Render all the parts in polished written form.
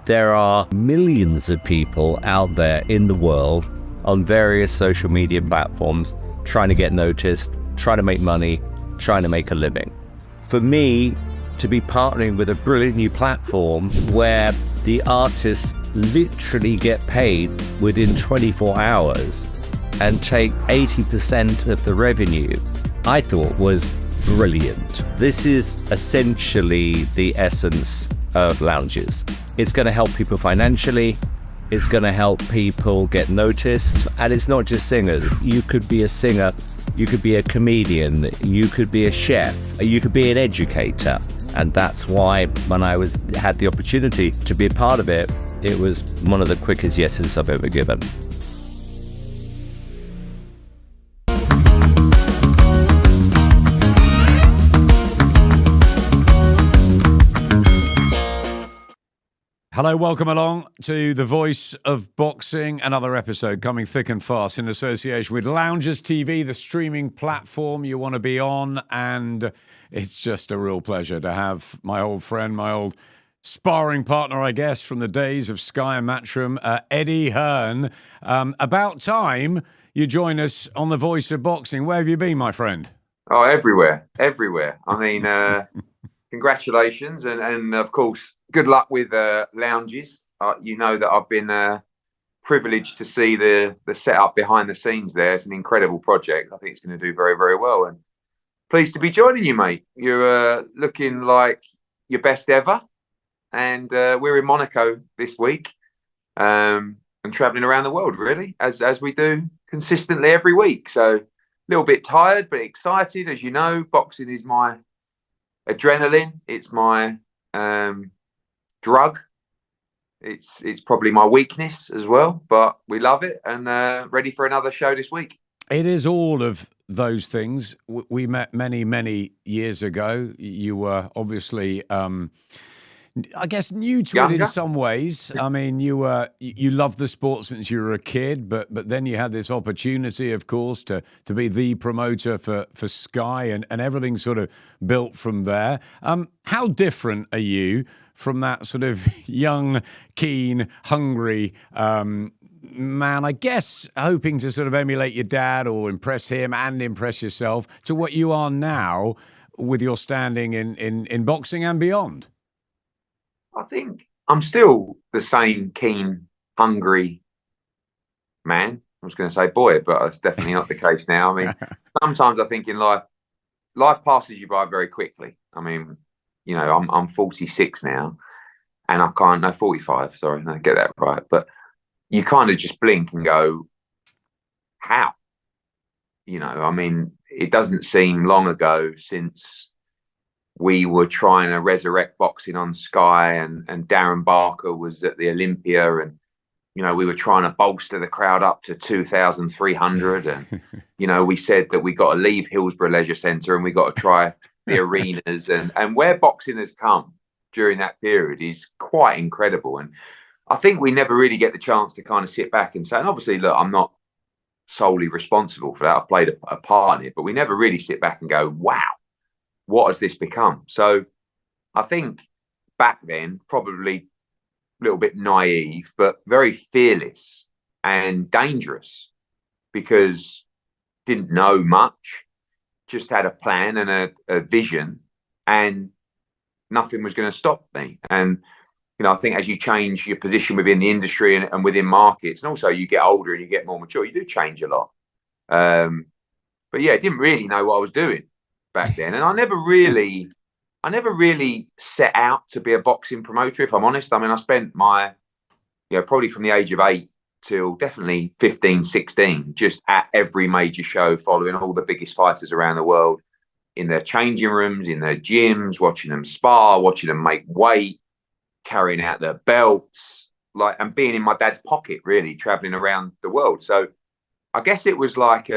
There are millions of people out there in the world on various social media platforms trying to get noticed, trying to make money, trying to make a living. For me, to be partnering with a brilliant new platform where the artists literally get paid within 24 hours and take 80% of the revenue, I thought was brilliant. This is essentially the essence of lounges. It's going to help people financially. It's going to help people get noticed. And it's not just singers. You could be a singer. You could be a comedian. You could be a chef. You could be an educator. And that's why when I had the opportunity to be a part of it, it was one of the quickest yeses I've ever given. Hello, welcome along to The Voice of Boxing, another episode coming thick and fast in association with Loungers TV, the streaming platform you want to be on. And it's just a real pleasure to have my old friend, my old sparring partner, I guess, from the days of Sky and Matchroom, Eddie Hearn. About time you join us on The Voice of Boxing. Where have you been, my friend? Oh, everywhere. I mean, congratulations. And of course, good luck with Lounges. You know that I've been privileged to see the setup behind the scenes there. It's an incredible project. I think it's going to do very, very well. And pleased to be joining you, mate. You're looking like your best ever. And we're in Monaco this week and traveling around the world, really, as we do consistently every week. So a little bit tired, but excited. As you know, boxing is my adrenaline. It's my drug. It's probably my weakness as well, but we love it and ready for another show this week. It is all of those things. We met many years ago. You were obviously I guess new to Younger. it in some ways. I mean, you loved the sport since you were a kid, but then you had this opportunity, of course, to be the promoter for Sky, and everything sort of built from there. How different are you from that sort of young, keen, hungry man, I guess, hoping to sort of emulate your dad or impress him and impress yourself, to what you are now with your standing in boxing and beyond? I think I'm still the same keen, hungry man. I was going to say boy, but that's definitely not the case now. I mean, sometimes I think in life passes you by very quickly. I mean, you know, I'm 46 now, and I can't. No, 45. Sorry, I get that right. But you kind of just blink and go, how? You know, I mean, it doesn't seem long ago since we were trying to resurrect boxing on Sky, and Darren Barker was at the Olympia, and you know, we were trying to bolster the crowd up to 2,300, and you know, we said that we got to leave Hillsborough Leisure Centre and we got to try the arenas, and where boxing has come during that period is quite incredible. And I think we never really get the chance to kind of sit back and say, and obviously, look, I'm not solely responsible for that. I've played a part in it, but we never really sit back and go, wow, what has this become? So I think back then, probably a little bit naive, but very fearless and dangerous, because didn't know much, just had a plan and a vision, and nothing was going to stop me. And, you know, I think as you change your position within the industry and within markets, and also you get older and you get more mature, you do change a lot. But yeah, I didn't really know what I was doing back then. And I never really set out to be a boxing promoter, if I'm honest. I mean, I spent my, you know, probably from the age of 8 till definitely 15, 16, just at every major show, following all the biggest fighters around the world, in their changing rooms, in their gyms, watching them spar, watching them make weight, carrying out their belts, and being in my dad's pocket, really, traveling around the world. So I guess it was like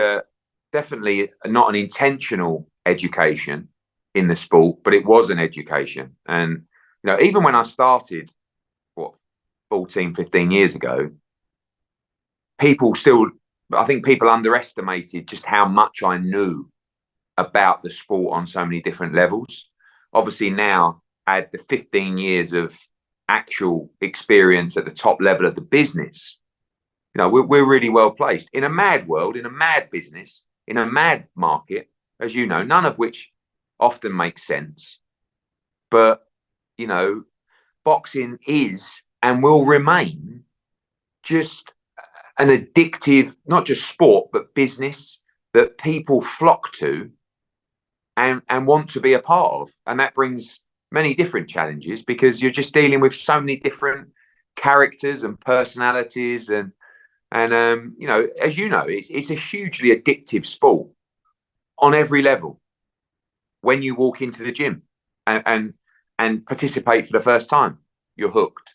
definitely not an intentional education in the sport, but it was an education. And, you know, even when I started, 14, 15 years ago, I think people underestimated just how much I knew about the sport on so many different levels. Obviously now I had the 15 years of actual experience at the top level of the business, you know, we're really well placed in a mad world, in a mad business, in a mad market, as you know, none of which often makes sense. But, you know, boxing is and will remain just an addictive, not just sport, but business that people flock to and want to be a part of. And that brings many different challenges because you're just dealing with so many different characters and personalities and you know, as you know, it's a hugely addictive sport on every level. When you walk into the gym and participate for the first time, you're hooked.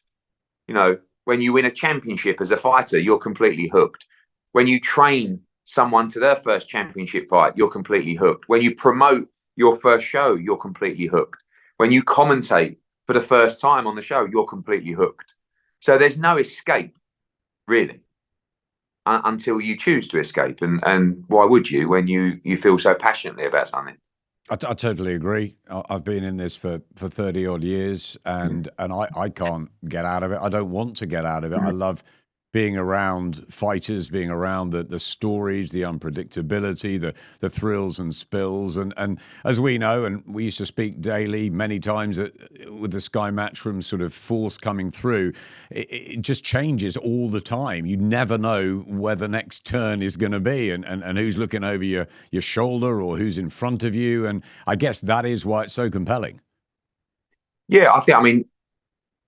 You know, when you win a championship as a fighter, you're completely hooked. When you train someone to their first championship fight, you're completely hooked. When you promote your first show, you're completely hooked. When you commentate for the first time on the show, you're completely hooked. So there's no escape, really, until you choose to escape. And why would you when you feel so passionately about something? I totally agree. I've been in this for 30 odd years and I can't get out of it. I don't want to get out of it. I love being around fighters, being around the stories, the unpredictability, the thrills and spills. And as we know, and we used to speak daily many times with the Sky Matchroom sort of force coming through, it just changes all the time. You never know where the next turn is going to be and who's looking over your shoulder or who's in front of you. And I guess that is why it's so compelling. Yeah, I mean,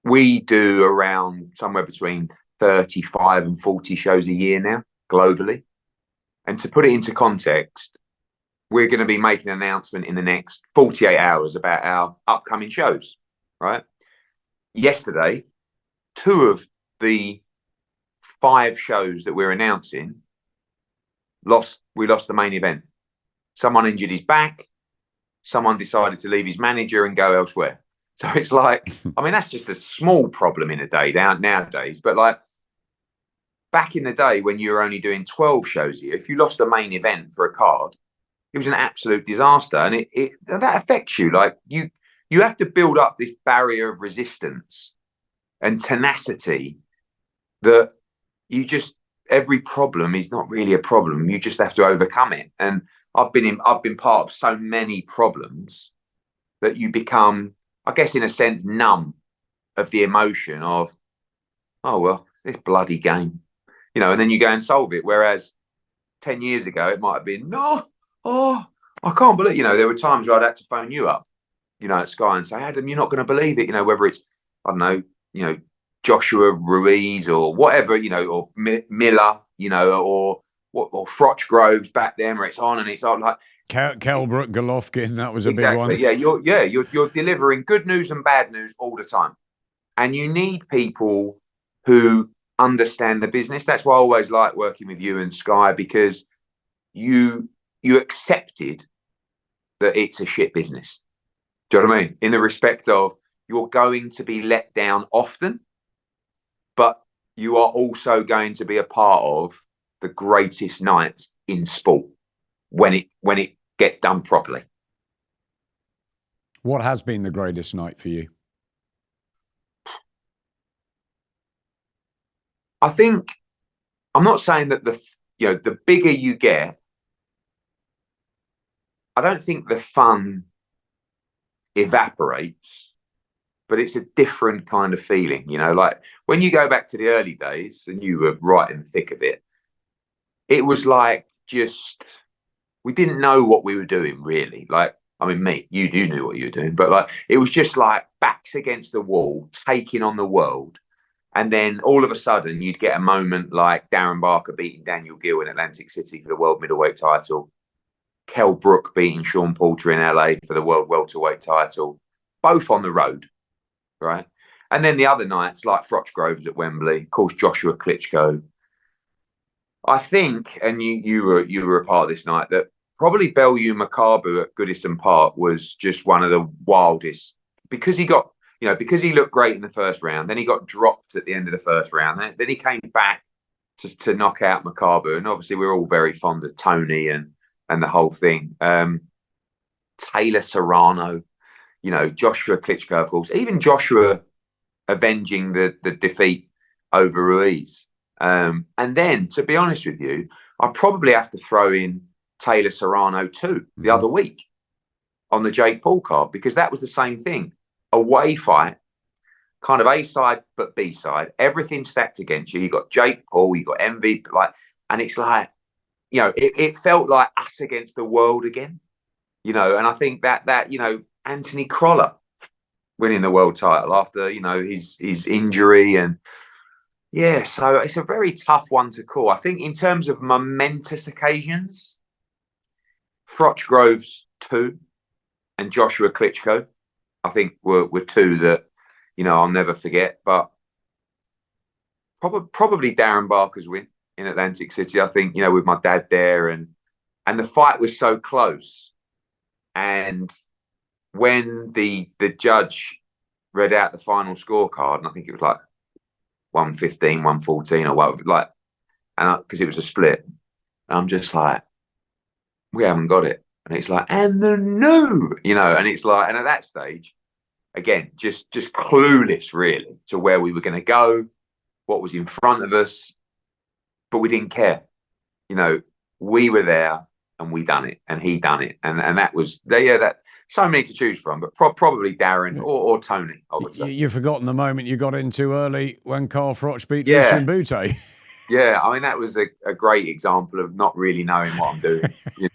we do around somewhere between 35 and 40 shows a year now, globally. And to put it into context, we're going to be making an announcement in the next 48 hours about our upcoming shows, right? Yesterday, 2 of the 5 shows that we're announcing, we lost the main event. Someone injured his back. Someone decided to leave his manager and go elsewhere. So it's like, I mean, that's just a small problem in a day nowadays. But like back in the day when you were only doing 12 shows a year, if you lost a main event for a card, it was an absolute disaster. And that affects you. Like you have to build up this barrier of resistance and tenacity that every problem is not really a problem. You just have to overcome it. And I've been part of so many problems that you become, I guess, in a sense, numb of the emotion of, oh, well, this bloody game, you know, and then you go and solve it. Whereas 10 years ago, it might have been, no, oh, I can't believe, you know, there were times where I'd had to phone you up, you know, at Sky and say, Adam, you're not going to believe it, you know, whether it's, I don't know, you know, Joshua Ruiz or whatever, you know, or Miller, you know, or Froch Groves back then where it's on and it's on like, Kelbrook, Golovkin, that was a big one. Yeah, you're delivering good news and bad news all the time, and you need people who understand the business. That's why I always like working with you and Sky, because you accepted that it's a shit business. Do you know what I mean? In the respect of you're going to be let down often, but you are also going to be a part of the greatest nights in sport when it gets done properly. What has been the greatest night for you? I think, I'm not saying that the bigger you get, I don't think the fun evaporates, but it's a different kind of feeling, you know, like when you go back to the early days and you were right in the thick of it, it was like we didn't know what we were doing, really. Like, I mean, you knew what you were doing, but like, it was just like backs against the wall, taking on the world. And then all of a sudden you'd get a moment like Darren Barker beating Daniel Gill in Atlantic City for the world middleweight title. Kell Brook beating Sean Porter in LA for the world welterweight title, both on the road, right? And then the other nights like Froch Groves at Wembley, of course, Joshua Klitschko. I think, and you were a part of this night, that probably Bellew Makabu at Goodison Park was just one of the wildest because he looked great in the first round. Then he got dropped at the end of the first round. Then he came back to knock out Makabu. And obviously we're all very fond of Tony and the whole thing. Taylor Serrano, you know, Joshua Klitschko, of course. Even Joshua avenging the defeat over Ruiz. And then, to be honest with you, I probably have to throw in Taylor Serrano too the other week on the Jake Paul card, because that was the same thing. Away fight, kind of A side but B side, everything stacked against you. You got Jake Paul, you got MVP, and it's like, it felt like us against the world again, and I think that Anthony Crolla winning the world title after his injury, and so it's a very tough one to call. I think in terms of momentous occasions, Froch Groves 2 and Joshua Klitschko, I think were two that I'll never forget. But probably Darren Barker's win in Atlantic City. I think with my dad there, and the fight was so close, and when the judge read out the final scorecard, and I think it was like 115, 114 or whatever, and because it was a split, I'm just like, we haven't got it. And it's like, and the no, and it's like, and at that stage, again, just clueless really to where we were going to go, what was in front of us, but we didn't care. We were there and we done it, and he done it, and that was that. So many to choose from, but probably Darren or Tony, I would say. You've forgotten the moment you got into early when Carl Froch beat Lucien Boutte. Yeah, I mean, that was a great example of not really knowing what I'm doing.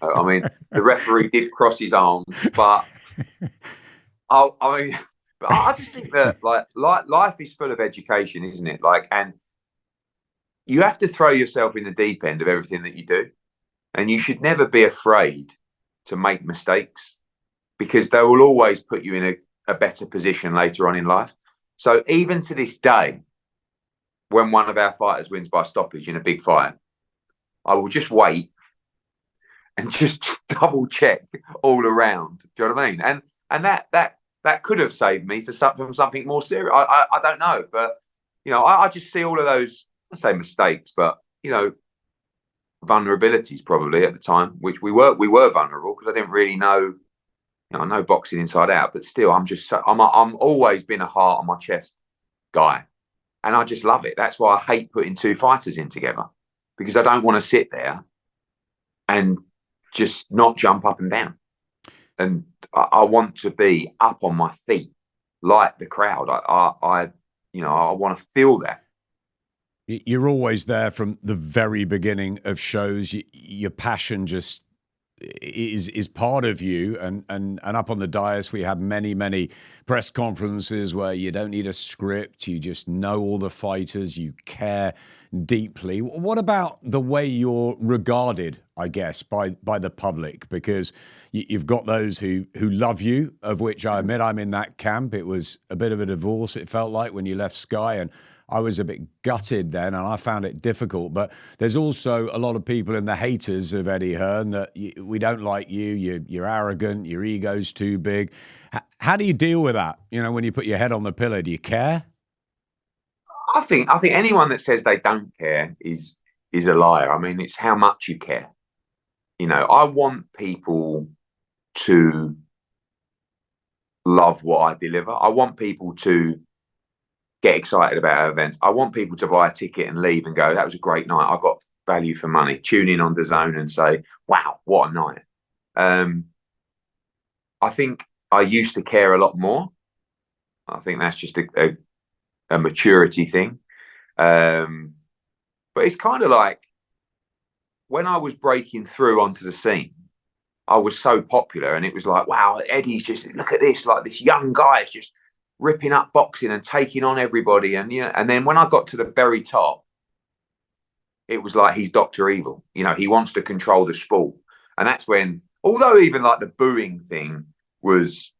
I mean, the referee did cross his arms, but I just think that life is full of education, isn't it? And you have to throw yourself in the deep end of everything that you do, and you should never be afraid to make mistakes, because they will always put you in a better position later on in life. So even to this day, when one of our fighters wins by stoppage in a big fight, I will just wait and just double check all around. Do you know what I mean? And that could have saved me from something more serious. I don't know, but I just see all of those, I say mistakes, but vulnerabilities probably at the time, which we were vulnerable, because I didn't really know. I know boxing inside out, but still, I'm always been a heart on my chest guy. And I just love it. That's why I hate putting two fighters in together, because I don't want to sit there and just not jump up and down. And I want to be up on my feet like the crowd. I want to feel that. You're always there from the very beginning of shows. Your passion just is part of you, and up on the dais we have many press conferences where you don't need a script, you just know all the fighters, you care deeply. What about the way you're regarded, I guess, by the public? Because you've got those who love you, of which I admit I'm in that camp. It was a bit of a divorce, it felt like, when you left Sky, and I was a bit gutted then, and I found it difficult. But there's also a lot of people in the haters of Eddie Hearn that we don't like you, you're arrogant, your ego's too big. How do you deal with that? When you put your head on the pillow, do you care? I think anyone that says they don't care is a liar. I mean, it's how much you care. I want people to love what I deliver. I want people to get excited about our events. I want people to buy a ticket and leave and go, that was a great night. I got value for money. Tune in on DAZN and say, wow, what a night. I think I used to care a lot more. I think that's just a maturity thing. But it's kind of like when I was breaking through onto the scene, I was so popular, and it was like, wow, Eddie's just, look at this, like this young guy is just ripping up boxing and taking on everybody. And and then when I got to the very top, it was like he's Dr. Evil. He wants to control the sport. And that's when, although even like the booing thing was,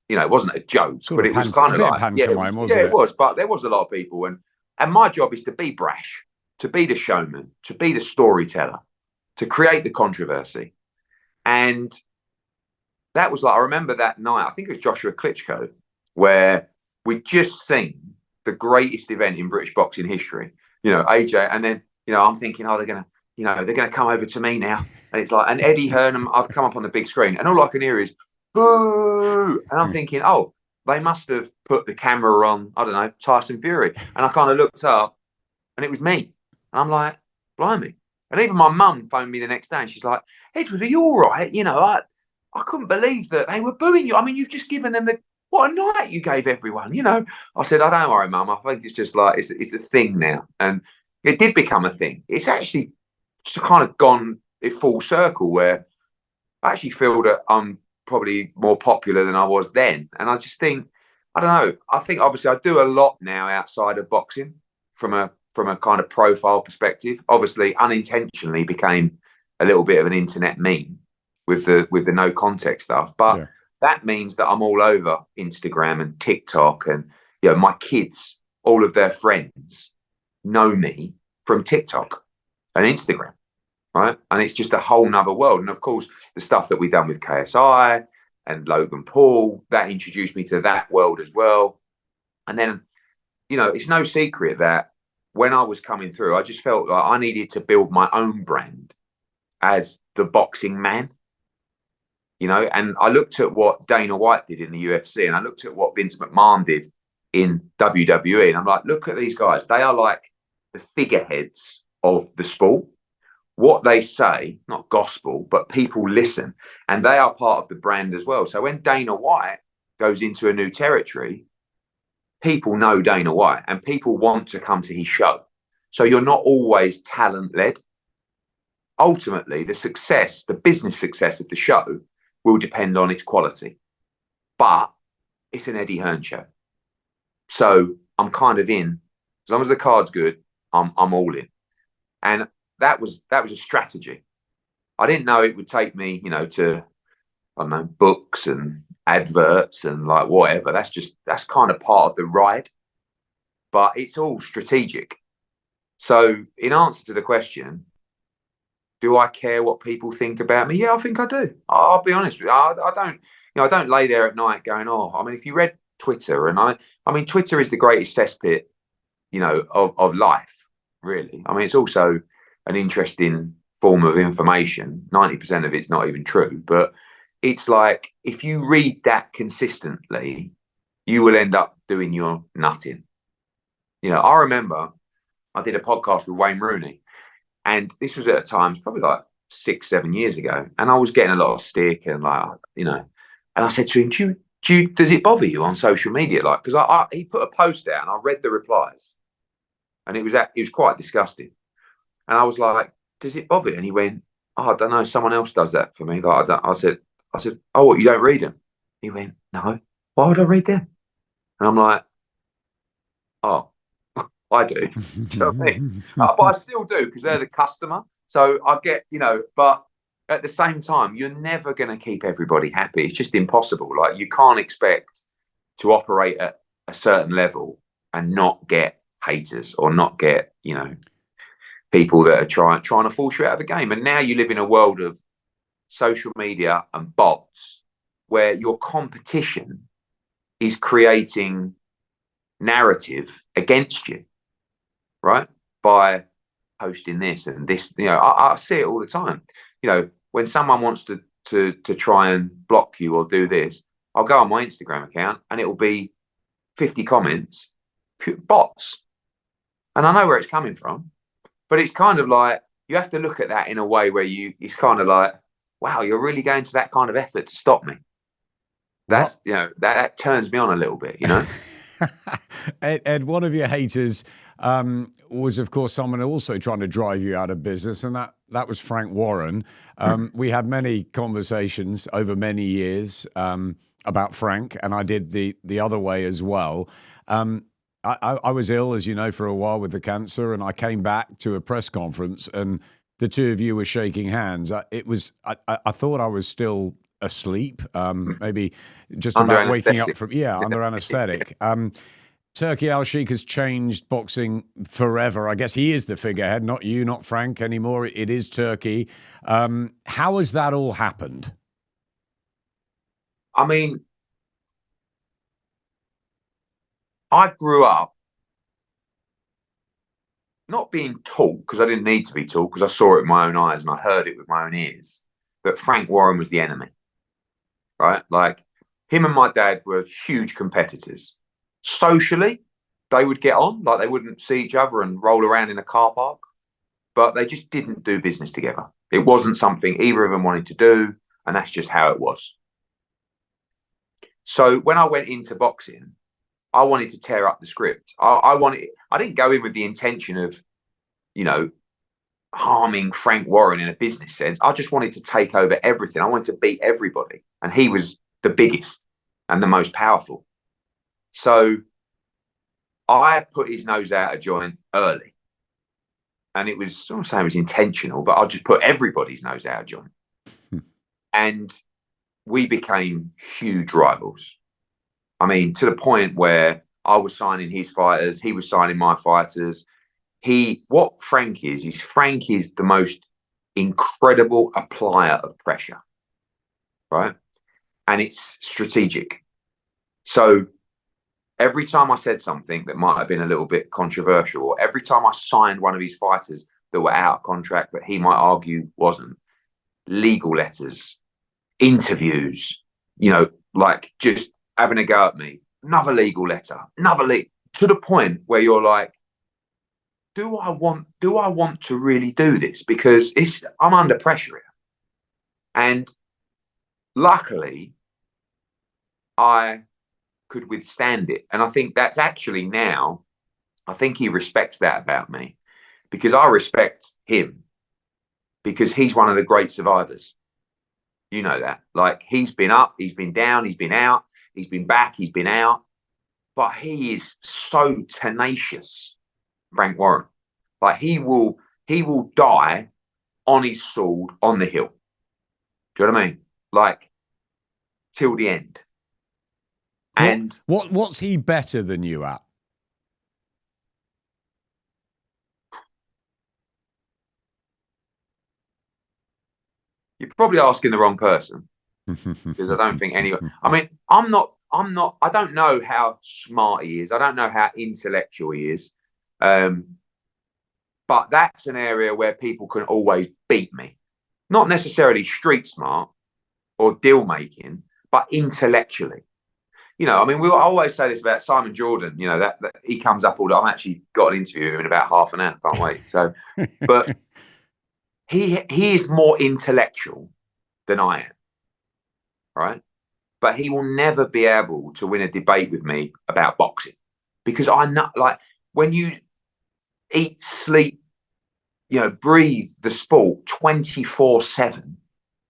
it wasn't a joke, but it was kind of like pantomime, wasn't it? It was, but there was a lot of people, and my job is to be brash, to be the showman, to be the storyteller, to create the controversy. And that was like, I remember that night, I think it was Joshua Klitschko, where we'd just seen the greatest event in British boxing history, AJ, and then, I'm thinking, oh, they're gonna come over to me now. And it's like, and Eddie Hearn, I've come up on the big screen, and all I can hear is, boo. And I'm thinking, oh, they must have put the camera on, I don't know, Tyson Fury. And I kind of looked up and it was me. And I'm like, blimey. And even my mum phoned me the next day and she's like, Edward, are you all right? You know, I couldn't believe that they were booing you. I mean, you've just given them what a night you gave everyone, you know. I said, I don't worry, mum. I think it's just like, it's a thing now. And it did become a thing. It's actually just kind of gone full circle where I actually feel that I'm probably more popular than I was then. And I just think, I don't know. I think obviously I do a lot now outside of boxing from a kind of profile perspective. Obviously, unintentionally became a little bit of an internet meme with the no context stuff. But that means that I'm all over Instagram and TikTok, and you know, my kids, all of their friends know me from TikTok and Instagram. Right. And it's just a whole nother world. And of course, the stuff that we've done with KSI and Logan Paul, that introduced me to that world as well. And then, you know, it's no secret that when I was coming through, I just felt like I needed to build my own brand as the boxing man, you know. And I looked at what Dana White did in the UFC, and I looked at what Vince McMahon did in WWE. And I'm like, look at these guys. They are like the figureheads of the sport. What they say, not gospel, but people listen, and they are part of the brand as well. So when Dana White goes into a new territory, people know Dana White and people want to come to his show. So you're not always talent led. Ultimately, the business success of the show will depend on its quality, but it's an Eddie Hearn show. So I'm kind of in, as long as the card's good, I'm all in. And that was a strategy. I didn't know it would take me, you know, to, I don't know, books and adverts and like whatever. That's kind of part of the ride, but it's all strategic. So in answer to the question, do I care what people think about me? Yeah, I think I do. I'll be honest with you. I don't, you know, I don't lay there at night going, oh, I mean, if you read Twitter, and I mean, Twitter is the greatest cesspit, you know, of life, really. I mean, it's also an interesting form of information. 90% of it's not even true, but it's like, if you read that consistently, you will end up doing your nutting. You know, I remember I did a podcast with Wayne Rooney, and this was at a time, probably like 6-7 years ago. And I was getting a lot of stick and like, you know, and I said to him, does it bother you on social media? Like, because he put a post out and I read the replies, and it was quite disgusting. And I was like, does it bother you? And he went, oh, I don't know. Someone else does that for me. Like, I said, oh, what, you don't read them? He went, no. Why would I read them? And I'm like, oh, I do. Do you know what I mean? But I still do, because they're the customer. So I get, you know, but at the same time, you're never going to keep everybody happy. It's just impossible. Like, you can't expect to operate at a certain level and not get haters or not get, you know, people that are trying to force you out of the game. And now you live in a world of social media and bots where your competition is creating narrative against you, right? By posting this and this, you know, I see it all the time. You know, when someone wants to try and block you or do this, I'll go on my Instagram account and it will be 50 comments, bots. And I know where it's coming from. But it's kind of like, you have to look at that in a way where it's kind of like, wow, you're really going to that kind of effort to stop me. That's, you know, that turns me on a little bit, you know? Ed, one of your haters was, of course, someone also trying to drive you out of business, and that was Frank Warren. We had many conversations over many years about Frank, and I did the other way as well. I was ill, as you know, for a while with the cancer, and I came back to a press conference, and the two of you were shaking hands. I thought I was still asleep, maybe just Under about waking up anesthetic. from under anesthetic. Turki Al-Sheikh has changed boxing forever. I guess he is the figurehead, not you, not Frank anymore. It is Turki. How has that all happened? I mean, I grew up not being taught, because I didn't need to be taught, because I saw it with my own eyes and I heard it with my own ears, that Frank Warren was the enemy, right? Like, him and my dad were huge competitors. Socially, they would get on, like they wouldn't see each other and roll around in a car park, but they just didn't do business together. It wasn't something either of them wanted to do, and that's just how it was. So when I went into boxing, I wanted to tear up the script. I didn't go in with the intention of, you know, harming Frank Warren in a business sense. I just wanted to take over everything. I wanted to beat everybody. And he was the biggest and the most powerful. So I put his nose out of joint early. And it was, I don't say it was intentional, but I just put everybody's nose out of joint. And we became huge rivals. I mean, to the point where I was signing his fighters, he was signing my fighters. What Frank is Frank is the most incredible applier of pressure, right? And it's strategic. So every time I said something that might have been a little bit controversial, or every time I signed one of his fighters that were out of contract that he might argue wasn't, legal letters, interviews, you know, like just having a go at me, another legal letter, to the point where you're like, do I want to really do this? Because I'm under pressure here. And luckily, I could withstand it. And I think that's actually now, I think he respects that about me, because I respect him, because he's one of the great survivors. You know that. Like, he's been up, he's been down, he's been out, he's been back, he's been out. But he is so tenacious, Frank Warren. Like, he will die on his sword on the hill. Do you know what I mean? Like, till the end. And what's he better than you at? You're probably asking the wrong person, because I don't think anyone. I mean, I don't know how smart he is. I don't know how intellectual he is. But that's an area where people can always beat me. Not necessarily street smart or deal making, but intellectually. You know, I mean, I always say this about Simon Jordan, you know, that he comes up all the time. I've actually got an interview with him in about half an hour. Can't wait. So, but he is more intellectual than I am, right? But he will never be able to win a debate with me about boxing, because I know, like, when you eat, sleep, you know, breathe the sport 24/7,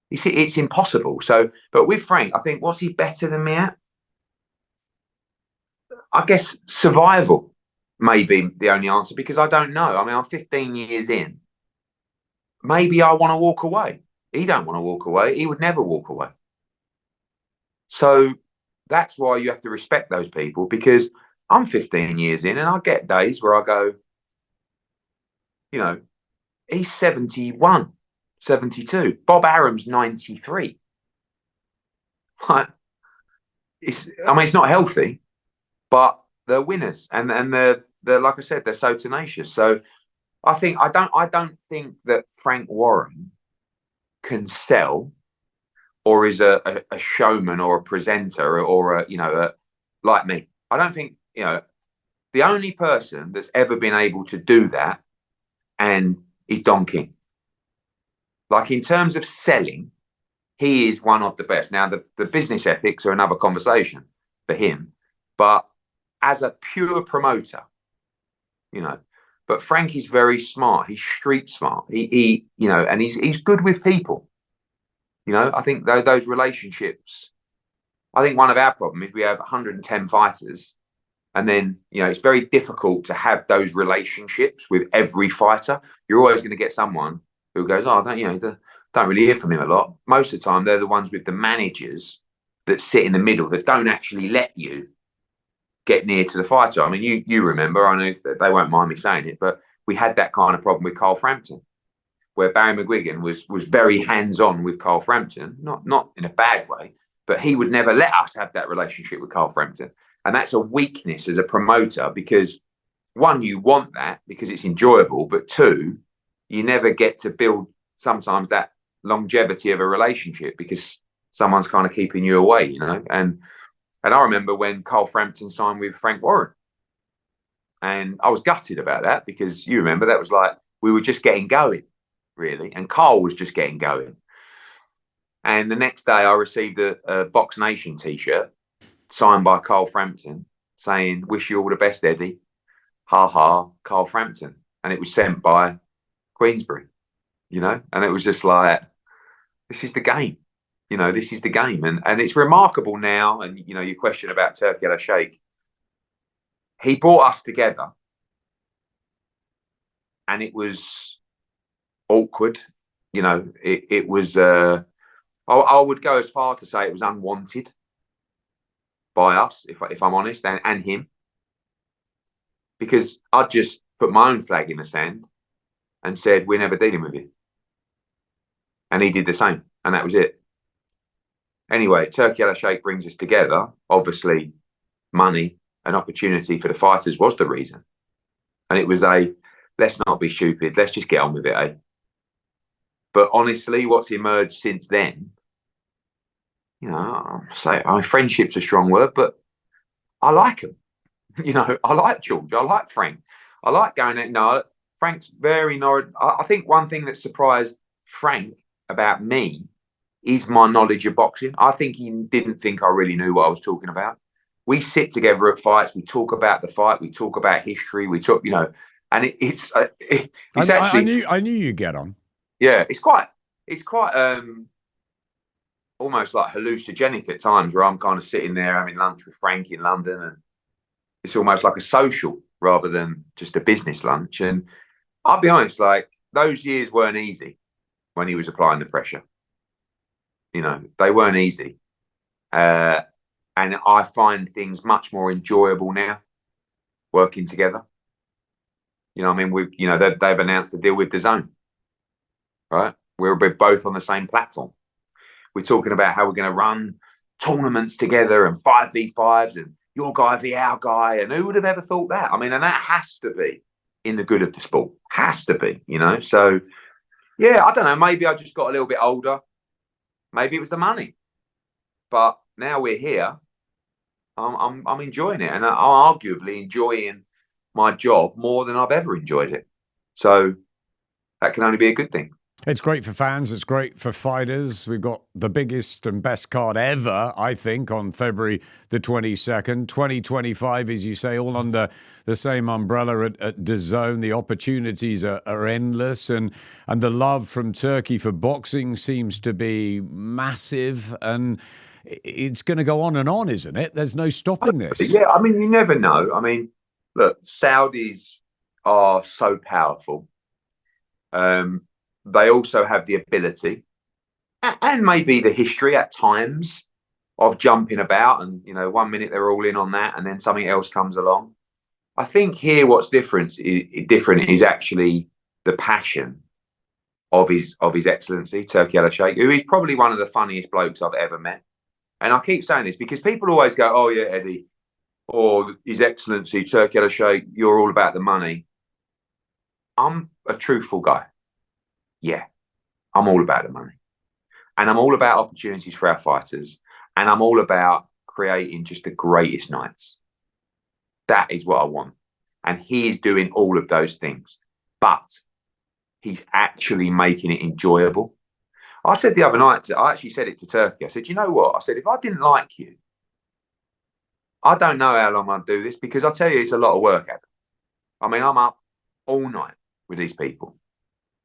you see, it's impossible. So, but with Frank, I think, what's he better than me at? I guess survival may be the only answer, because I don't know. I mean, I'm 15 years in. Maybe I want to walk away. He don't want to walk away. He would never walk away. So that's why you have to respect those people, because I'm 15 years in and I get days where I go, you know, he's 71, 72. Bob Arum's 93. Like, I mean, it's not healthy, but they're winners, and they're like I said, they're so tenacious. So I don't think that Frank Warren can sell, or is a showman or a presenter or like me. I don't think, you know, the only person that's ever been able to do that and is Don King. Like, in terms of selling, he is one of the best. Now, the business ethics are another conversation for him, but as a pure promoter, you know, but Frank is very smart. He's street smart. He you know, and he's good with people. You know, I think those relationships, I think one of our problems is we have 110 fighters, and then, you know, it's very difficult to have those relationships with every fighter. You're always going to get someone who goes, oh, don't really hear from him a lot. Most of the time, they're the ones with the managers that sit in the middle that don't actually let you get near to the fighter. I mean, you remember, I know that they won't mind me saying it, but we had that kind of problem with Carl Frampton, where Barry McGuigan was very hands-on with Carl Frampton, not in a bad way, but he would never let us have that relationship with Carl Frampton. And that's a weakness as a promoter, because one, you want that because it's enjoyable, but two, you never get to build sometimes that longevity of a relationship, because someone's kind of keeping you away, you know. And I remember when Carl Frampton signed with Frank Warren, and I was gutted about that, because you remember that was like we were just getting going, really, and Carl was just getting going. And the next day, I received a Box Nation T-shirt signed by Carl Frampton, saying, "Wish you all the best, Eddie. Ha ha, Carl Frampton." And it was sent by Queensbury, you know, and it was just like, this is the game, you know, this is the game. And it's remarkable now. And, you know, your question about Turkey Al Sheikh, he brought us together, and it was awkward. You know, it was, I would go as far to say it was unwanted by us, if I'm honest, and him, because I just put my own flag in the sand and said, we're never dealing with you. And he did the same, and that was it. Anyway, Turkey Al Sheikh brings us together. Obviously, money and opportunity for the fighters was the reason. And it was let's not be stupid, let's just get on with it, eh? But honestly, what's emerged since then, you know, friendship's a strong word, but I like him. You know, I like George, I like Frank. I like going out, you know, Frank's very I think one thing that surprised Frank about me is my knowledge of boxing. I think he didn't think I really knew what I was talking about. We sit together at fights, we talk about the fight, we talk about history, we talk, you know, and it's actually. I knew you'd get on. Yeah, it's quite almost like hallucinogenic at times, where I'm kind of sitting there having lunch with Frank in London, and it's almost like a social rather than just a business lunch. And I'll be honest, like, those years weren't easy when he was applying the pressure. You know, they weren't easy. And I find things much more enjoyable now, working together. You know, I mean, they've announced the deal with DAZN, right? We're both on the same platform. We're talking about how we're going to run tournaments together and 5v5s and your guy v our guy. And who would have ever thought that? I mean, and that has to be in the good of the sport. Has to be, you know? So, yeah, I don't know. Maybe I just got a little bit older. Maybe it was the money. But now we're here. I'm enjoying it. And I'm arguably enjoying my job more than I've ever enjoyed it. So that can only be a good thing. It's great for fans. It's great for fighters. We've got the biggest and best card ever, I think, on February the 22nd. 2025, as you say, all under the same umbrella at DAZN. The opportunities are endless, and the love from Turkey for boxing seems to be massive, and it's going to go on, isn't it? There's no stopping this. Yeah, I mean, you never know. I mean, look, Saudis are so powerful. They also have the ability and maybe the history at times of jumping about, and, you know, 1 minute they're all in on that and then something else comes along. I think here what's different is actually the passion of His Excellency, Turkey Al Sheikh, who is probably one of the funniest blokes I've ever met. And I keep saying this because people always go, "Oh yeah, Eddie," or "His Excellency, Turkey Al Sheikh, you're all about the money." I'm a truthful guy. Yeah, I'm all about the money. And I'm all about opportunities for our fighters. And I'm all about creating just the greatest nights. That is what I want. And he is doing all of those things. But he's actually making it enjoyable. I said the other night, I actually said it to Turkey. I said, you know what? I said, if I didn't like you, I don't know how long I'd do this, because I tell you, it's a lot of work. I mean, I'm up all night with these people.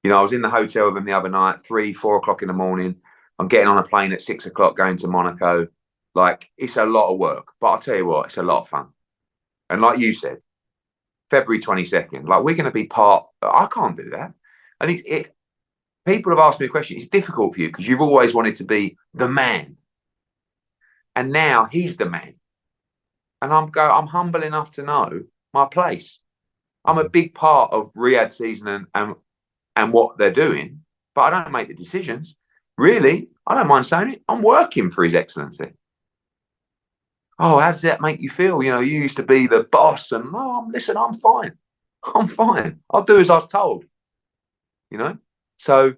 You know, I was in the hotel with them the other night, 3, 4 o'clock in the morning. I'm getting on a plane at 6 o'clock going to Monaco. Like, it's a lot of work. But I'll tell you what, it's a lot of fun. And like you said, February 22nd, like, we're going to be part. I can't do that. And people have asked me a question. It's difficult for you because you've always wanted to be the man. And now he's the man. And I'm humble enough to know my place. I'm a big part of Riyadh season and what they're doing, but I don't make the decisions. Really, I don't mind saying it. I'm working for His Excellency. Oh, how does that make you feel? You know, you used to be the boss, and listen, I'm fine. I'm fine. I'll do as I was told. You know, so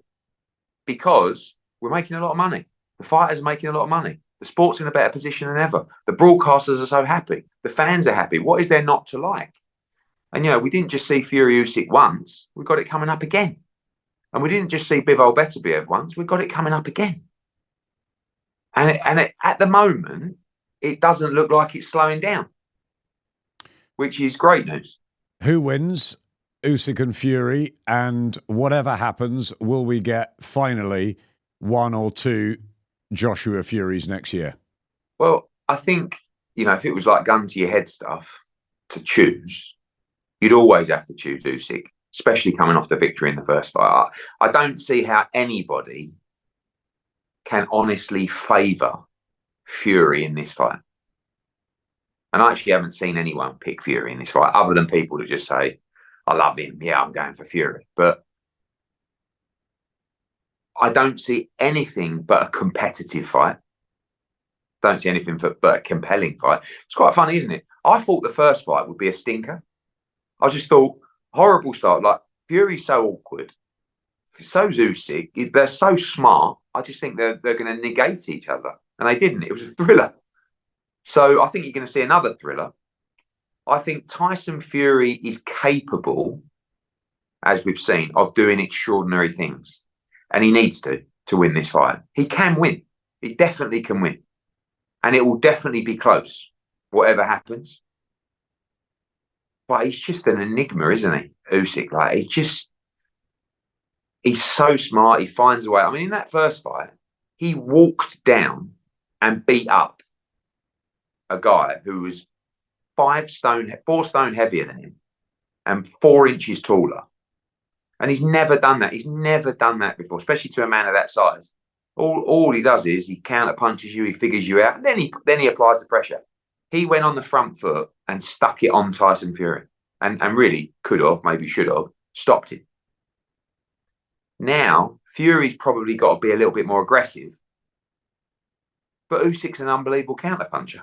because we're making a lot of money, The fighters are making a lot of money. The sport's in a better position than ever. The broadcasters are so happy. The fans are happy. What is there not to like? And, we didn't just see Fury Usyk once. We got it coming up again. And we didn't just see Bivol Beterbiev once. We got it coming up again. And at the moment, it doesn't look like it's slowing down, which is great news. Who wins? Usyk and Fury, and whatever happens, will we get finally one or two Joshua Furies next year? Well, I think, if it was like gun to your head stuff to choose, you'd always have to choose Usyk, especially coming off the victory in the first fight. I don't see how anybody can honestly favour Fury in this fight. And I actually haven't seen anyone pick Fury in this fight, other than people that just say, I love him. Yeah, I'm going for Fury. But I don't see anything but a competitive fight. Don't see anything but a compelling fight. It's quite funny, isn't it? I thought the first fight would be a stinker. I just thought, horrible start. Like, Fury's so awkward. So's Usyk. They're so smart. I just think they're going to negate each other. And they didn't. It was a thriller. So I think you're going to see another thriller. I think Tyson Fury is capable, as we've seen, of doing extraordinary things. And he needs to win this fight. He can win. He definitely can win. And it will definitely be close, whatever happens. But he's just an enigma, isn't he? Usyk. Like, he's so smart. He finds a way. I mean, in that first fight, he walked down and beat up a guy who was 4 stone heavier than him and 4 inches taller. And he's never done that. He's never done that before, especially to a man of that size. All he does is he counter punches you, he figures you out, and then he applies the pressure. He went on the front foot and stuck it on Tyson Fury, and really could have, maybe should have, stopped him. Now, Fury's probably got to be a little bit more aggressive, but Usyk's an unbelievable counter puncher.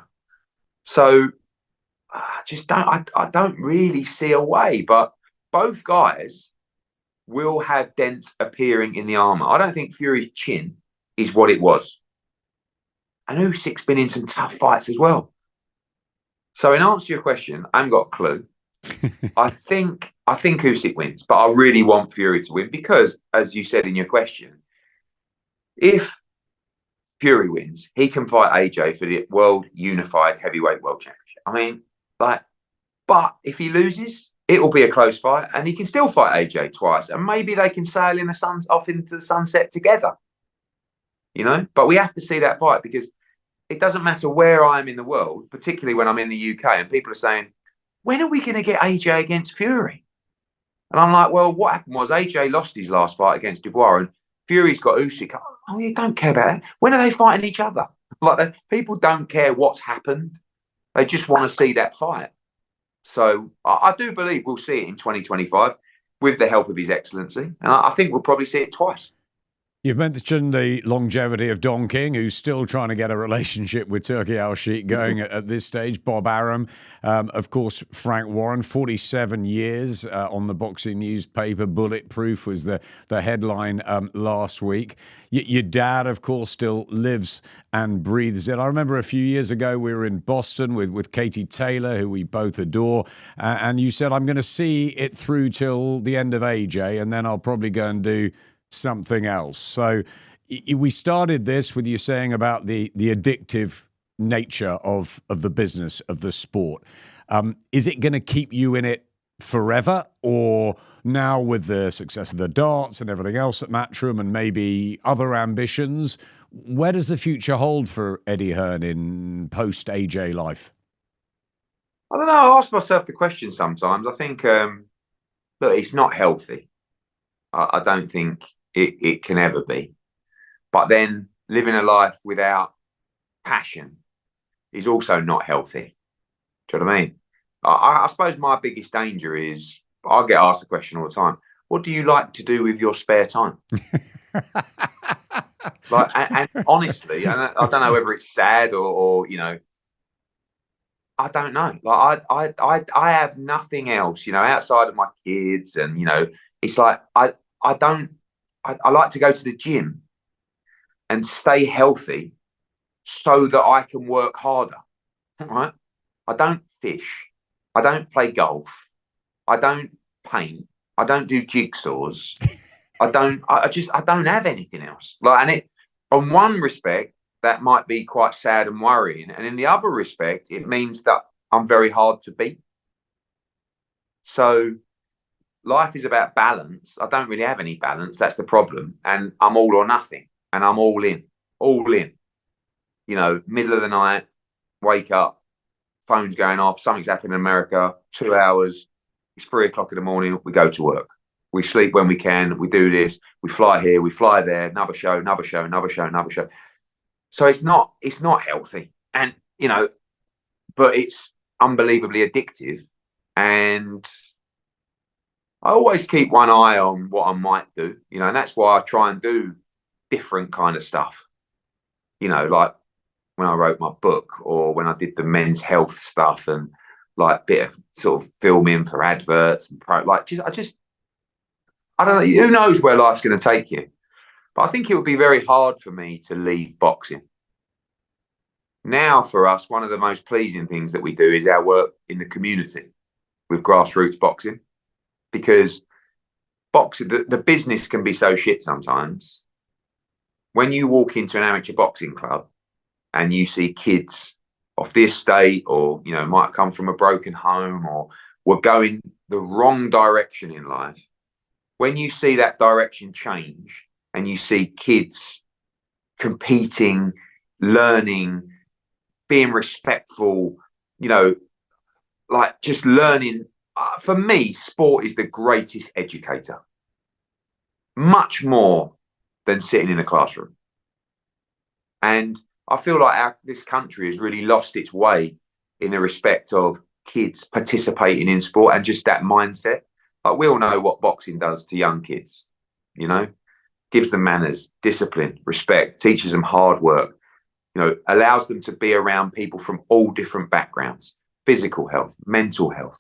So I don't really see a way, but both guys will have dents appearing in the armour. I don't think Fury's chin is what it was. And Usyk's been in some tough fights as well. So in answer to your question, I haven't got a clue. I think Usyk wins, but I really want Fury to win because, as you said in your question, if Fury wins, he can fight AJ for the World Unified Heavyweight World Championship. I mean, but if he loses, it will be a close fight, and he can still fight AJ twice, and maybe they can sail off into the sunset together. But we have to see that fight because it doesn't matter where I am in the world, particularly when I'm in the UK, and people are saying, when are we going to get AJ against Fury? And I'm like, well, what happened was AJ lost his last fight against Dubois, and Fury's got Usyk. Oh, you don't care about that. When are they fighting each other? People don't care what's happened. They just want to see that fight. So I do believe we'll see it in 2025 with the help of His Excellency. And I think we'll probably see it twice. You've mentioned the longevity of Don King, who's still trying to get a relationship with Turki Al-Sheikh going at this stage. Bob Arum, of course, Frank Warren, 47 years on the boxing newspaper. Bulletproof was the headline last week. Your dad, of course, still lives and breathes it. I remember a few years ago we were in Boston with Katie Taylor, who we both adore, and you said, I'm going to see it through till the end of AJ, and then I'll probably go and do something else. So we started this with you saying about the addictive nature of the business, of the sport. Is it going to keep you in it forever, or now with the success of the darts and everything else at Matchroom and maybe other ambitions, where does the future hold for Eddie Hearn in post AJ life? I don't know. I ask myself the question sometimes. I think, look, it's not healthy. I don't think it can ever be. But then living a life without passion is also not healthy. Do you know what I mean? I suppose my biggest danger is, I get asked the question all the time, what do you like to do with your spare time? And honestly, and I don't know whether it's sad or I don't know. I have nothing else, outside of my kids, and it's like I like to go to the gym, and stay healthy so that I can work harder, right? I don't fish. I don't play golf. I don't paint. I don't do jigsaws. I don't have anything else. Like, and it, on one respect, that might be quite sad and worrying. And in the other respect, it means that I'm very hard to beat. So life is about balance. I don't really have any balance. That's the problem. And I'm all or nothing. And I'm all in, all in. You know, middle of the night, wake up, phone's going off, something's happened in America, 2 hours, it's 3 o'clock in the morning, we go to work. We sleep when we can, we do this, we fly here, we fly there, another show, another show, another show, another show. So it's not healthy. And, you know, but it's unbelievably addictive. And I always keep one eye on what I might do, you know, and that's why I try and do different kind of stuff. You know, like when I wrote my book, or when I did the men's health stuff, and like bit of sort of filming for adverts and I don't know, who knows where life's going to take you. But I think it would be very hard for me to leave boxing. Now, for us, one of the most pleasing things that we do is our work in the community with grassroots boxing, because boxing, the business can be so shit sometimes. When you walk into an amateur boxing club and you see kids off the estate, or, you know, might come from a broken home, or were going the wrong direction in life, when you see that direction change and you see kids competing, learning, being respectful, you know, like just learning, for me, sport is the greatest educator, much more than sitting in a classroom. And I feel like this country has really lost its way in the respect of kids participating in sport and just that mindset. Like, we all know what boxing does to young kids, you know, gives them manners, discipline, respect, teaches them hard work, you know, allows them to be around people from all different backgrounds, physical health, mental health.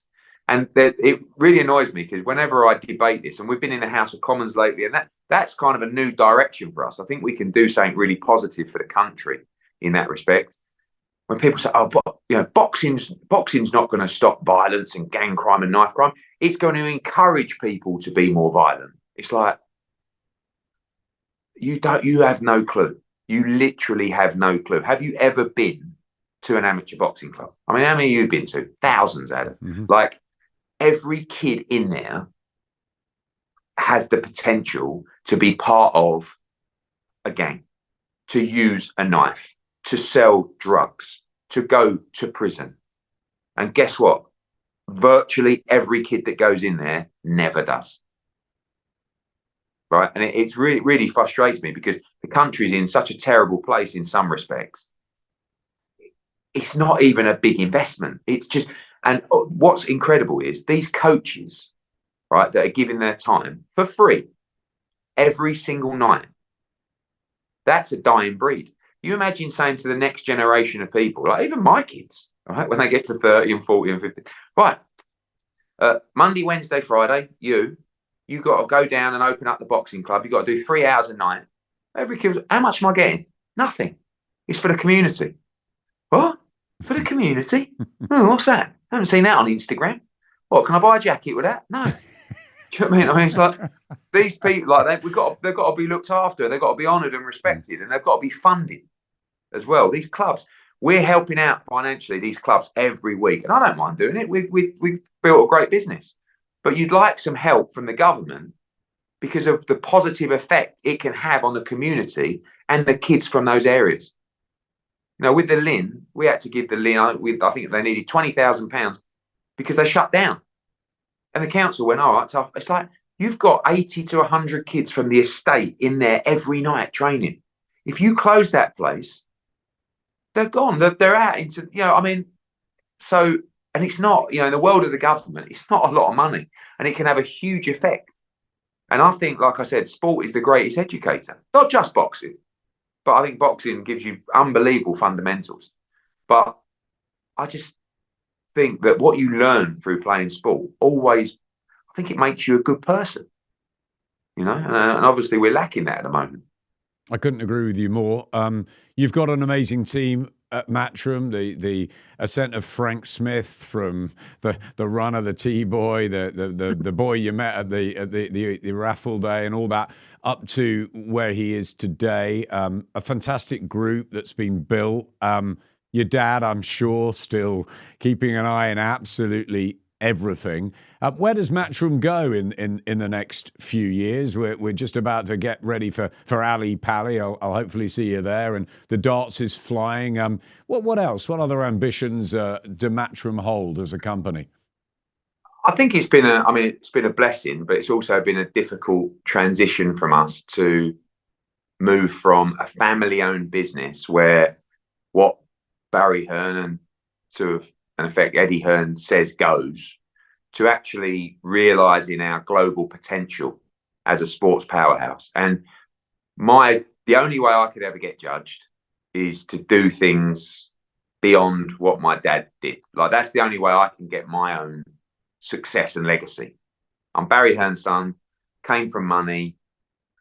And it really annoys me, because whenever I debate this, and we've been in the House of Commons lately, and that's kind of a new direction for us. I think we can do something really positive for the country in that respect. When people say, "Oh, but you know, boxing's not going to stop violence and gang crime and knife crime. It's going to encourage people to be more violent." It's like, you have no clue. You literally have no clue. Have you ever been to an amateur boxing club? I mean, how many have you been to? Thousands, Adam. Mm-hmm. Like, every kid in there has the potential to be part of a gang, to use a knife, to sell drugs, to go to prison. And guess what? Virtually every kid that goes in there never does. Right? And it really, really frustrates me, because the country's in such a terrible place in some respects. It's not even a big investment. It's just, and what's incredible is these coaches, right, that are giving their time for free every single night. That's a dying breed. You imagine saying to the next generation of people, like even my kids, right, when they get to 30 and 40 and 50, right, Monday, Wednesday, Friday, you got to go down and open up the boxing club. You got to do 3 hours a night. Every kid, how much am I getting? Nothing. It's for the community. What? For the community? Oh, what's that? I haven't seen that on Instagram. What, can I buy a jacket with that? No. Do you know what I mean? I mean, it's like, these people, like, they've got to be looked after. They've got to be honoured and respected, and they've got to be funded as well. These clubs, we're helping out financially these clubs every week, and I don't mind doing it. We've built a great business, but you'd like some help from the government because of the positive effect it can have on the community and the kids from those areas. You know, with the Lynn, we had to give the Lynn, I think they needed £20,000 because they shut down. And the council went, all right, tough. It's like, you've got 80 to 100 kids from the estate in there every night training. If you close that place, they're gone. They're out into, you know, I mean, so, and it's not, you know, in the world of the government, it's not a lot of money, and it can have a huge effect. And I think, like I said, sport is the greatest educator, not just boxing, but I think boxing gives you unbelievable fundamentals. But I just think that what you learn through playing sport always, I think it makes you a good person, you know, and obviously we're lacking that at the moment. I couldn't agree with you more. You've got an amazing team at Matchroom. The ascent of Frank Smith from the runner, the T-boy, the boy you met at the raffle day and all that, up to where he is today. A fantastic group that's been built. Your dad, I'm sure, still keeping an eye on absolutely everything. Where does Matchroom go in the next few years? We're just about to get ready for Ali Pally. I'll hopefully see you there. And the darts is flying. What else? What other ambitions do Matchroom hold as a company? I think it's been a blessing, but it's also been a difficult transition from us to move from a family-owned business where what Barry Hearn and sort of, in effect, Eddie Hearn says goes, to actually realizing our global potential as a sports powerhouse. And the only way I could ever get judged is to do things beyond what my dad did. Like, that's the only way I can get my own success and legacy. I'm Barry Hearn's son, came from money,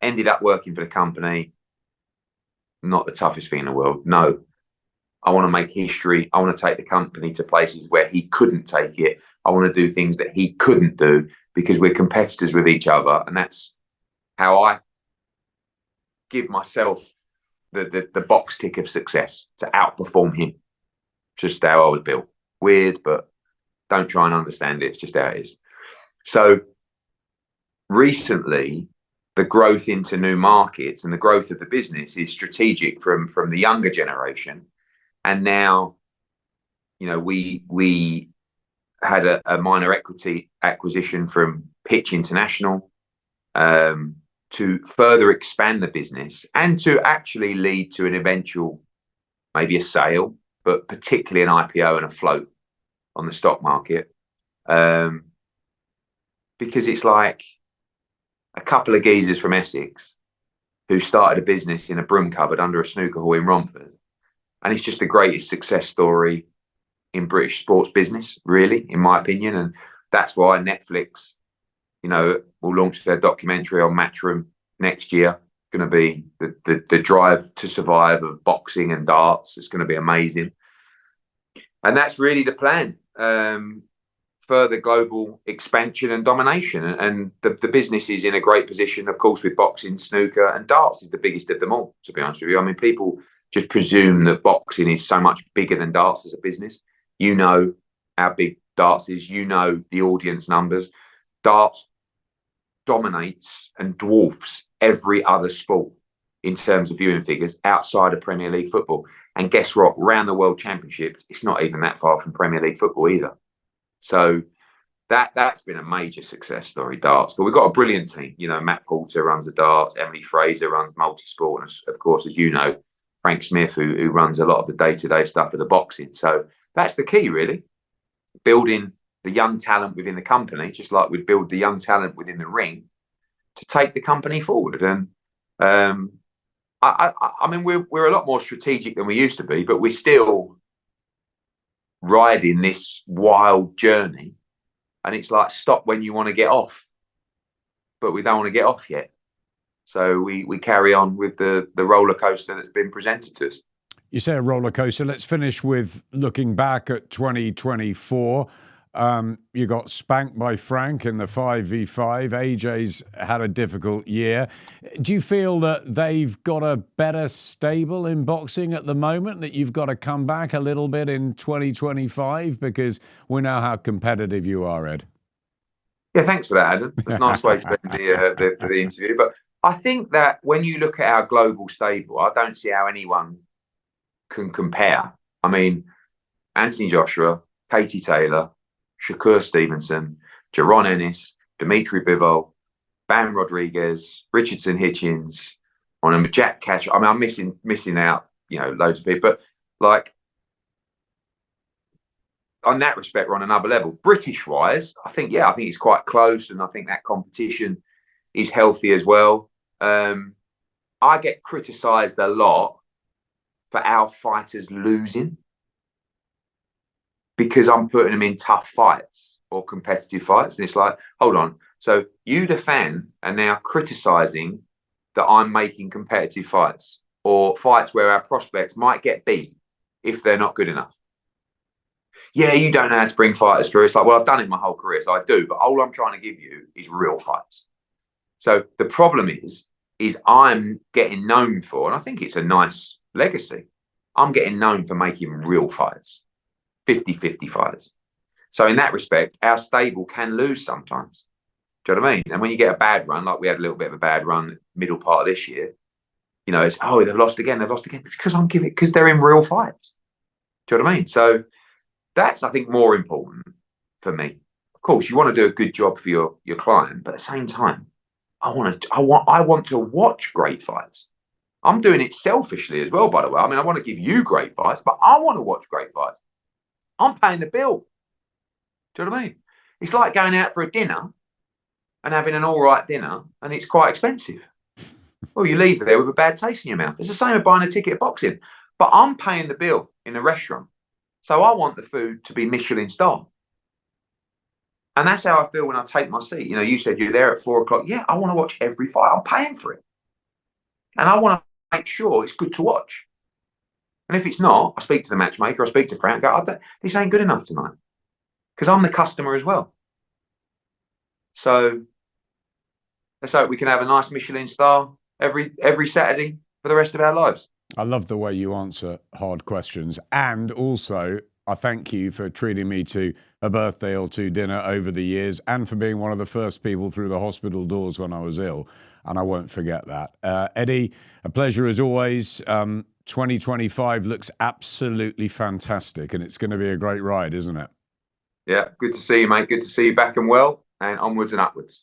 ended up working for the company. Not the toughest thing in the world. No, I want to make history. I want to take the company to places where he couldn't take it. I want to do things that he couldn't do because we're competitors with each other. And that's how I give myself the box tick of success, to outperform him. Just how I was built. Weird, but don't try and understand it. It's just how it is. So recently, the growth into new markets and the growth of the business is strategic from the younger generation. And now, we had a minor equity acquisition from Pitch International to further expand the business and to actually lead to an eventual, maybe a sale, but particularly an IPO and a float on the stock market. Because it's like a couple of geezers from Essex who started a business in a broom cupboard under a snooker hall in Romford. And it's just the greatest success story in British sports business, really, in my opinion. And that's why Netflix, will launch their documentary on Matchroom next year. It's going to be the drive to survive of boxing and darts. It's going to be amazing. And that's really the plan. Further global expansion and domination. And the business is in a great position, of course, with boxing, snooker, and darts is the biggest of them all, to be honest with you. I mean, people just presume that boxing is so much bigger than darts as a business. You know how big darts is. You know the audience numbers. Darts dominates and dwarfs every other sport in terms of viewing figures outside of Premier League football. And guess what? Around the World Championships, it's not even that far from Premier League football either. So that's been a major success story, darts. But we've got a brilliant team. Matt Porter runs the darts. Emily Fraser runs multisport. And of course, as you know, Frank Smith, who runs a lot of the day-to-day stuff of the boxing. So that's the key, really. Building the young talent within the company, just like we'd build the young talent within the ring, to take the company forward. And I mean, we're a lot more strategic than we used to be, but we're still riding this wild journey. And it's like, stop when you want to get off, but we don't want to get off yet. So we carry on with the roller coaster that's been presented to us. You say a roller coaster. Let's finish with looking back at 2024. You got spanked by Frank in the 5v5. AJ's had a difficult year. Do you feel that they've got a better stable in boxing at the moment, that you've got to come back a little bit in 2025? Because we know how competitive you are, Ed. Yeah, thanks for that, Adam. It's a nice way to end the interview. But I think that when you look at our global stable, I don't see how anyone can compare. I mean, Anthony Joshua, Katie Taylor, Shakur Stevenson, Jaron Ennis, Dimitri Bivol, Bam Rodriguez, Richardson Hitchens, Jack Catch. I mean, I'm missing out, loads of people. But like, on that respect, we're on another level. British-wise, I think it's quite close, and I think that competition is healthy as well. I get criticised a lot for our fighters losing because I'm putting them in tough fights or competitive fights. And it's like, hold on. So you, the fan, are now criticising that I'm making competitive fights or fights where our prospects might get beat if they're not good enough. Yeah, you don't know how to bring fighters through. It's like, well, I've done it my whole career, so I do. But all I'm trying to give you is real fights. So the problem is I'm getting known for, and I think it's a nice legacy, I'm getting known for making real fights, 50-50 fights. So in that respect, our stable can lose sometimes. Do you know what I mean? And when you get a bad run, like we had a little bit of a bad run middle part of this year, you know, it's, oh, they've lost again. It's because they're in real fights. Do you know what I mean? So that's, I think, more important for me. Of course, you want to do a good job for your client, but at the same time, I want to watch great fights. I'm doing it selfishly as well, by the way. I mean, I want to give you great fights, but I want to watch great fights. I'm paying the bill. Do you know what I mean? It's like going out for a dinner and having an all right dinner, and it's quite expensive. Well, you leave there with a bad taste in your mouth. It's the same as buying a ticket at boxing. But I'm paying the bill in a restaurant. So I want the food to be Michelin star. And that's how I feel when I take my seat. You know, you said you're there at 4 o'clock. Yeah, I want to watch every fight. I'm paying for it. And I want to make sure it's good to watch. And if it's not, I speak to the matchmaker, I speak to Frank, go, this ain't good enough tonight. Because I'm the customer as well. So let's hope we can have a nice Michelin star every Saturday for the rest of our lives. I love the way you answer hard questions. And also, I thank you for treating me to a birthday or two dinner over the years and for being one of the first people through the hospital doors when I was ill. And I won't forget that. Eddie, a pleasure as always. 2025 looks absolutely fantastic, and it's going to be a great ride, isn't it? Yeah, good to see you, mate. Good to see you back and well, and onwards and upwards.